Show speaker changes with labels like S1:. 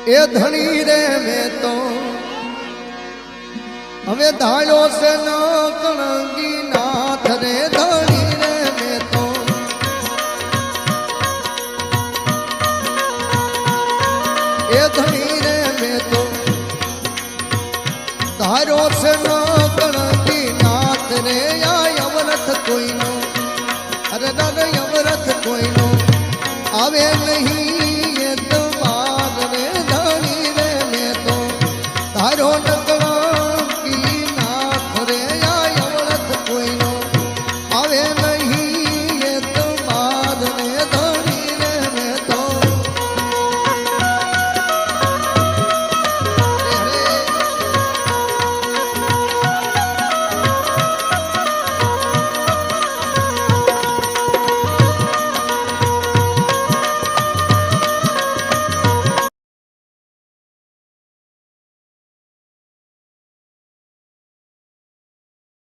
S1: એ ધણી રે મેં તો હવે ધાળ્યો છે ન કણગી નાથ રે ધણી રે મેં તો એ ધણી રે મેં તો ધાર્યો છે ન કણગી નાથ રે આ અવરથ કોઈનો અરે દાદા અવરથ કોઈનો આવે નહીં